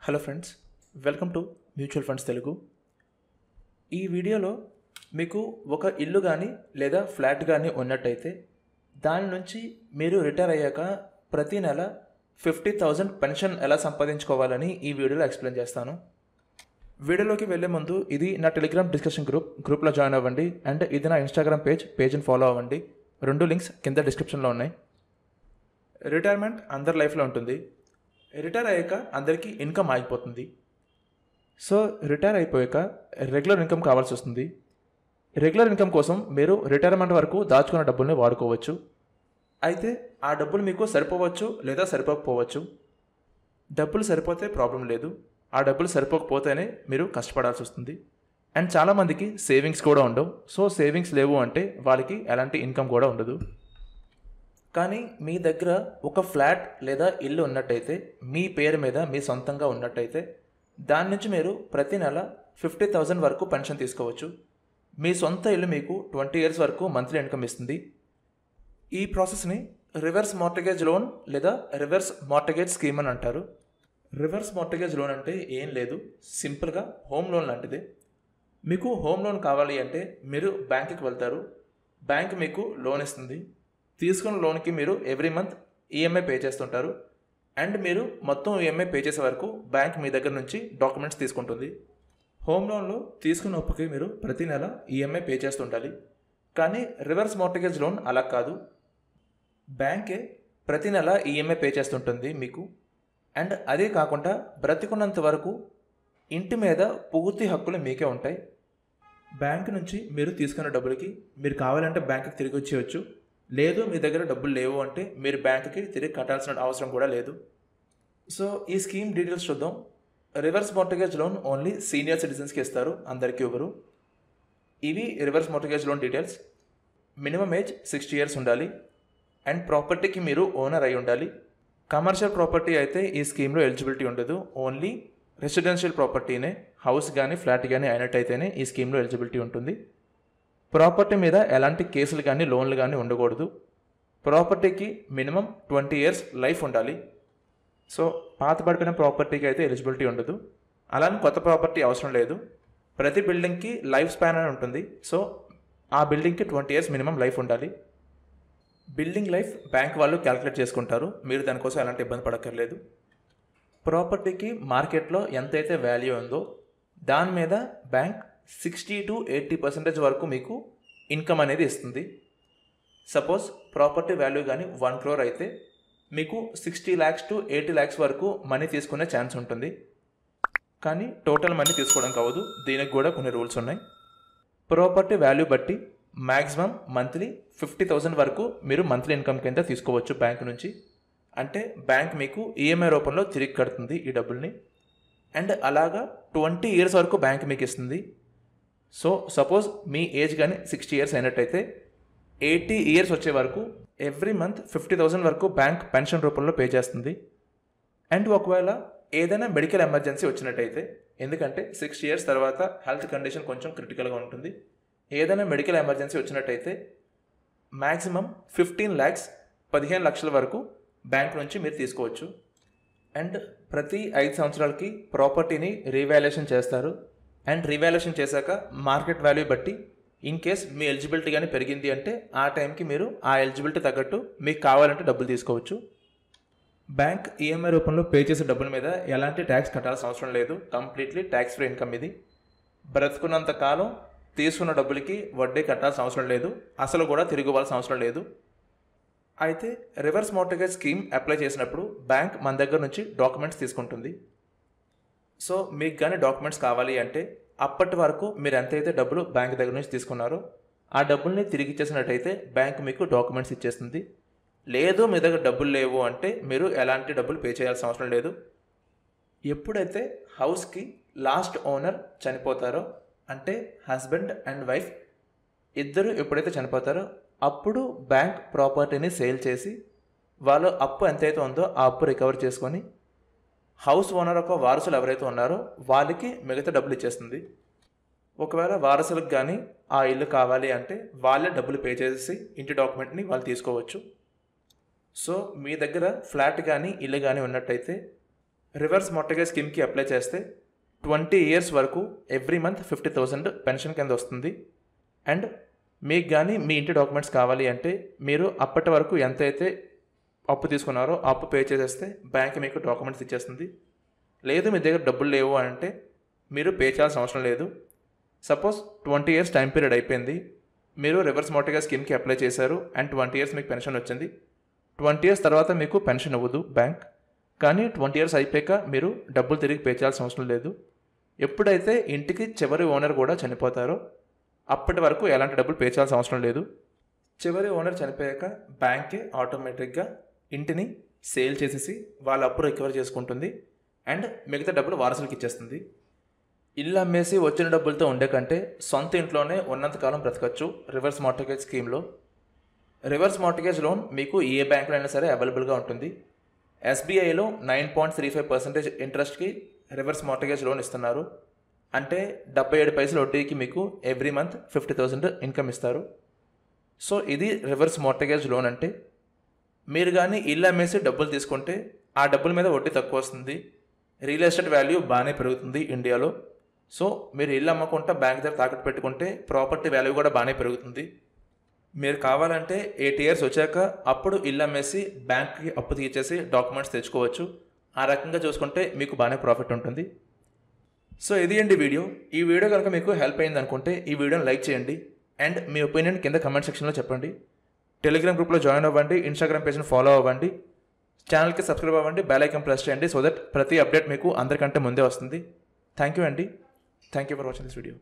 Hello friends, welcome to mutual funds Telugu. ఈ వీడియోలో మీకు ఒక ఇల్లు కానీ లేదా ఫ్లాట్ కానీ ఉన్నట్టయితే దాని నుంచి మీరు రిటైర్ అయ్యాక ప్రతి నెల 50,000 పెన్షన్ ఎలా సంపాదించుకోవాలని ఈ వీడియోలో ఎక్స్ప్లెయిన్ చేస్తాను. వీడియోలోకి వెళ్ళే ముందు ఇది నా టెలిగ్రామ్ డిస్కషన్ గ్రూప్లో జాయిన్ అవ్వండి. అండ్ ఇది నా ఇన్స్టాగ్రామ్ పేజ్ని ఫాలో అవ్వండి. 2 లింక్స్ కింద డిస్క్రిప్షన్లో ఉన్నాయి. రిటైర్మెంట్ అందరి లైఫ్లో ఉంటుంది. రిటైర్ అయ్యాక అందరికీ ఇన్కమ్ ఆగిపోతుంది. సో రిటైర్ అయిపోయాక రెగ్యులర్ ఇన్కమ్ కావాల్సి వస్తుంది. రెగ్యులర్ ఇన్కమ్ కోసం మీరు రిటైర్మెంట్ వరకు దాచుకున్న డబ్బుల్ని వాడుకోవచ్చు. అయితే ఆ డబ్బులు మీకు సరిపోవచ్చు లేదా సరిపోకపోవచ్చు. డబ్బులు సరిపోతే ప్రాబ్లం లేదు, ఆ డబ్బులు సరిపోకపోతేనే మీరు కష్టపడాల్సి వస్తుంది. అండ్ చాలామందికి సేవింగ్స్ కూడా ఉండవు. సో సేవింగ్స్ లేవు అంటే వాళ్ళకి ఎలాంటి ఇన్కమ్ కూడా ఉండదు. కానీ మీ దగ్గర ఒక ఫ్లాట్ లేదా ఇల్లు ఉన్నట్టయితే, మీ పేరు మీద మీ సొంతంగా ఉన్నట్టయితే దాని నుంచి మీరు ప్రతి నెల 50,000 వరకు పెన్షన్ తీసుకోవచ్చు. మీ సొంత ఇల్లు మీకు 20 years వరకు మంత్లీ ఇన్కమ్ ఇస్తుంది. ఈ ప్రాసెస్ని రివర్స్ మార్టగేజ్ లోన్ లేదా రివర్స్ మార్టగేజ్ స్కీమ్ అని అంటారు. రివర్స్ మార్టగేజ్ లోన్ అంటే ఏం లేదు, సింపుల్గా హోమ్ లోన్ లాంటిదే. మీకు హోమ్ లోన్ కావాలి అంటే మీరు బ్యాంకుకి వెళ్తారు, బ్యాంక్ మీకు లోన్ ఇస్తుంది. తీసుకున్న లోన్కి మీరు ఎవ్రీ మంత్ ఈఎంఐ పే చేస్తుంటారు. అండ్ మీరు మొత్తం ఈఎంఐ పే చేసే వరకు బ్యాంక్ మీ దగ్గర నుంచి డాక్యుమెంట్స్ తీసుకుంటుంది. హోమ్ లోన్లో తీసుకున్న అప్పుకి మీరు ప్రతి నెల ఈఎంఐ పే చేస్తుండాలి. కానీ రివర్స్ మార్టగేజ్ లోన్ అలా కాదు. బ్యాంకే ప్రతి నెల ఈఎంఐ పే చేస్తుంటుంది మీకు. అండ్ అదే కాకుండా బ్రతికున్నంత వరకు ఇంటి మీద పూర్తి హక్కులు మీకే ఉంటాయి. బ్యాంక్ నుంచి మీరు తీసుకున్న డబ్బులకి మీరు కావాలంటే బ్యాంకుకి తిరిగి వచ్చేయచ్చు. లేదు మీ దగ్గర డబ్బులు లేవు అంటే మీరు బ్యాంకుకి తిరిగి కట్టాల్సిన అవసరం కూడా లేదు. సో ఈ స్కీమ్ డీటెయిల్స్ చూద్దాం. Reverse mortgage loan only senior సిటిజన్స్కి ఇస్తారు, అందరికీ ఇవ్వరు. ఇవి reverse mortgage loan details. Minimum age 60 years ఉండాలి. అండ్ ప్రాపర్టీకి మీరు ఓనర్ అయి ఉండాలి. కమర్షియల్ ప్రాపర్టీ అయితే ఈ స్కీమ్లో ఎలిజిబిలిటీ ఉండదు. ఓన్లీ రెసిడెన్షియల్ ప్రాపర్టీనే, హౌస్ కానీ ఫ్లాట్ కానీ అయినట్టయితేనే ఈ స్కీమ్లో ఎలిజిబిలిటీ ఉంటుంది. ప్రాపర్టీ మీద ఎలాంటి కేసులు కానీ లోన్లు కానీ ఉండకూడదు. ప్రాపర్టీకి మినిమం 20 years లైఫ్ ఉండాలి. సో పాత పడిపోయిన ప్రాపర్టీకి అయితే ఎలిజిబిలిటీ ఉండదు. అలానే కొత్త ప్రాపర్టీ అవసరం లేదు. ప్రతి బిల్డింగ్కి లైఫ్ స్పాన్ అని ఉంటుంది. సో ఆ బిల్డింగ్కి 20 years మినిమం లైఫ్ ఉండాలి. బిల్డింగ్ లైఫ్ బ్యాంక్ వాళ్ళు క్యాలిక్యులేట్ చేసుకుంటారు, మీరు దానికోసం ఎలాంటి ఇబ్బంది పడక్కర్లేదు. ప్రాపర్టీకి మార్కెట్లో ఎంతైతే వాల్యూ ఉందో దాని మీద బ్యాంక్ 60 to 80% వరకు మీకు ఇన్కమ్ అనేది ఇస్తుంది. సపోజ్ ప్రాపర్టీ వాల్యూ కానీ 1 crore అయితే మీకు 60 lakhs to 80 lakhs వరకు మనీ తీసుకునే ఛాన్స్ ఉంటుంది. కానీ టోటల్ మనీ తీసుకోవడం కావదు, దీనికి కూడా కొన్ని రూల్స్ ఉన్నాయి. ప్రాపర్టీ వాల్యూ బట్టి మ్యాక్సిమం మంత్లీ 50,000 వరకు మీరు మంత్లీ ఇన్కమ్ కింద తీసుకోవచ్చు బ్యాంక్ నుంచి. అంటే బ్యాంక్ మీకు ఈఎంఐ రూపంలో తిరిగి కడుతుంది ఈ డబ్బుల్ని. అండ్ అలాగా 20 years వరకు బ్యాంక్ మీకు ఇస్తుంది. సో సపోజ్ మీ ఏజ్ కానీ 60 years అయినట్టయితే 80 years వచ్చే వరకు ఎవ్రీ మంత్ 50,000 వరకు బ్యాంక్ పెన్షన్ రూపంలో పే చేస్తుంది. అండ్ ఒకవేళ ఏదైనా మెడికల్ ఎమర్జెన్సీ వచ్చినట్టయితే, ఎందుకంటే 60 years తర్వాత హెల్త్ కండిషన్ కొంచెం క్రిటికల్గా ఉంటుంది, ఏదైనా మెడికల్ ఎమర్జెన్సీ వచ్చినట్టయితే మ్యాక్సిమం 15 lakhs 15 లక్షల వరకు బ్యాంక్ నుంచి మీరు తీసుకోవచ్చు. అండ్ ప్రతి 5 సంవత్సరాలకి ప్రాపర్టీని రీవాల్యుయేషన్ చేస్తారు. అండ్ రీవాల్యుయేషన్ చేశాక మార్కెట్ వాల్యూ బట్టి ఇన్ కేస్ మీ ఎలిజిబిలిటీ కానీ పెరిగింది అంటే ఆ టైంకి మీరు ఆ ఎలిజిబిలిటీ తగ్గట్టు మీకు కావాలంటే డబ్బులు తీసుకోవచ్చు. బ్యాంక్ ఈఎంఐ రూపంలో పే చేసే డబ్బుల మీద ఎలాంటి ట్యాక్స్ కట్టాల్సిన అవసరం లేదు. కంప్లీట్లీ ట్యాక్స్ ఫ్రీ ఇన్కమ్ ఇది. బ్రతుకున్నంత కాలం తీసుకున్న డబ్బులకి వడ్డీ కట్టాల్సిన అవసరం లేదు, అసలు కూడా తిరిగి ఇవ్వాల్సిన అవసరం లేదు. అయితే రివర్స్ మార్టగేజ్ స్కీమ్ అప్లై చేసినప్పుడు బ్యాంక్ మన దగ్గర నుంచి డాక్యుమెంట్స్ తీసుకుంటుంది. సో మీకు కానీ డాక్యుమెంట్స్ కావాలి అంటే అప్పటి వరకు మీరు ఎంతైతే డబ్బులు బ్యాంక్ దగ్గర నుంచి తీసుకున్నారో ఆ డబ్బుల్ని తిరిగి ఇచ్చేసినట్టయితే బ్యాంక్ మీకు డాక్యుమెంట్స్ ఇచ్చేస్తుంది. లేదు మీ దగ్గర డబ్బులు లేవు అంటే మీరు ఎలాంటి డబ్బులు పే చేయాల్సిన అవసరం లేదు. ఎప్పుడైతే హౌస్కి లాస్ట్ ఓనర్ చనిపోతారో, అంటే హస్బెండ్ అండ్ వైఫ్ ఇద్దరు ఎప్పుడైతే చనిపోతారో అప్పుడు బ్యాంక్ ప్రాపర్టీని సేల్ చేసి వాళ్ళు అప్పు ఎంతైతే ఉందో ఆ అప్పు రికవర్ చేసుకొని హౌస్ ఓనర్ యొక్క వారసులు ఎవరైతే ఉన్నారో వాళ్ళకి మిగతా డబ్బులు ఇచ్చేస్తుంది. ఒకవేళ వారసులకు కానీ ఆ ఇల్లు కావాలి అంటే వాళ్ళే డబ్బులు పే చేసి ఇంటి డాక్యుమెంట్ని వాళ్ళు తీసుకోవచ్చు. సో మీ దగ్గర ఫ్లాట్ కానీ ఇల్లు కానీ ఉన్నట్టయితే రివర్స్ మార్టగేజ్ స్కీమ్కి అప్లై చేస్తే 20 ఇయర్స్ వరకు ఎవ్రీ మంత్ 50,000 పెన్షన్ కింద వస్తుంది. అండ్ మీకు కానీ మీ ఇంటి డాక్యుమెంట్స్ కావాలి అంటే మీరు అప్పటి వరకు ఎంతైతే అప్పు తీసుకున్నారో ఆ అప్పు పే చేసేస్తే బ్యాంక్ మీకు డాక్యుమెంట్స్ ఇచ్చేస్తుంది. లేదు మీ దగ్గర డబ్బులు లేవు అంటే మీరు పే చేయాల్సిన అవసరం లేదు. సపోజ్ 20 ఇయర్స్ టైం పీరియడ్ అయిపోయింది, మీరు రివర్స్ మార్టగేజ్ స్కీమ్కి అప్లై చేశారు అండ్ 20 ఇయర్స్ మీకు పెన్షన్ వచ్చింది. 20 ఇయర్స్ తర్వాత మీకు పెన్షన్ ఇవ్వదు బ్యాంక్, కానీ 20 ఇయర్స్ అయిపోయాక మీరు డబ్బులు తిరిగి పే చేయాల్సిన అవసరం లేదు. ఎప్పుడైతే ఇంటికి చివరి ఓనర్ కూడా చనిపోతారో అప్పటి వరకు ఎలాంటి డబ్బులు పే చేయాల్సిన అవసరం లేదు. చివరి ఓనర్ చనిపోయాక బ్యాంకే ఆటోమేటిక్గా ఇంటిని సేల్ చేసేసి వాళ్ళ అప్పు రికవర్ చేసుకుంటుంది అండ్ మిగతా డబ్బులు వారసులకు ఇచ్చేస్తుంది. ఇల్లు అమ్మేసి వచ్చిన డబ్బులతో ఉండే కంటే సొంత ఇంట్లోనే ఉన్నంతకాలం బ్రతకచ్చు రివర్స్ మార్టగేజ్ స్కీమ్లో. రివర్స్ మార్టగేజ్ లోన్ మీకు ఏ బ్యాంకులో అయినా సరే అవైలబుల్గా ఉంటుంది. ఎస్బీఐలో 9.35% ఇంట్రెస్ట్కి రివర్స్ మార్టగేజ్ లోన్ ఇస్తున్నారు. అంటే 77 పైసలు వడ్డీకి మీకు ఎవ్రీ మంత్ 50,000 ఇన్కమ్ ఇస్తారు. సో ఇది రివర్స్ మార్టగేజ్ లోన్ అంటే. మీరు కానీ ఇల్లు అమ్మేసి డబ్బులు తీసుకుంటే ఆ డబ్బుల మీద వడ్డీ తక్కువ వస్తుంది. రియల్ ఎస్టేట్ వాల్యూ బాగానే పెరుగుతుంది ఇండియాలో. సో మీరు ఇల్లు అమ్మకుండా బ్యాంక్ దగ్గర తాకట్టు పెట్టుకుంటే ప్రాపర్టీ వాల్యూ కూడా బాగానే పెరుగుతుంది. మీరు కావాలంటే 8 ఇయర్స్ వచ్చాక అప్పుడు ఇల్లు అమ్మేసి బ్యాంక్కి అప్పు తీర్చేసి డాక్యుమెంట్స్ తెచ్చుకోవచ్చు. ఆ రకంగా చూసుకుంటే మీకు బాగానే ప్రాఫిట్ ఉంటుంది. సో ఇది అండి వీడియో. ఈ వీడియో కనుక మీకు హెల్ప్ అయింది అనుకుంటే ఈ వీడియోని లైక్ చేయండి అండ్ మీ ఒపీనియన్ కింద కమెంట్ సెక్షన్లో చెప్పండి. టెలిగ్రామ్ గ్రూప్లో జాయిన్ అవ్వండి, ఇన్స్టాగ్రామ్ పేజ్ని ఫాలో అవ్వండి, ఛానల్కి సబ్స్క్రైబ్ అవ్వండి, బెల్ ఐకాన్ ప్రెస్ చేయండి సో దట్ ప్రతి అప్డేట్ మీకు అందరికంటే ముందే వస్తుంది. థ్యాంక్ యూ అండి. Thank you for watching this video.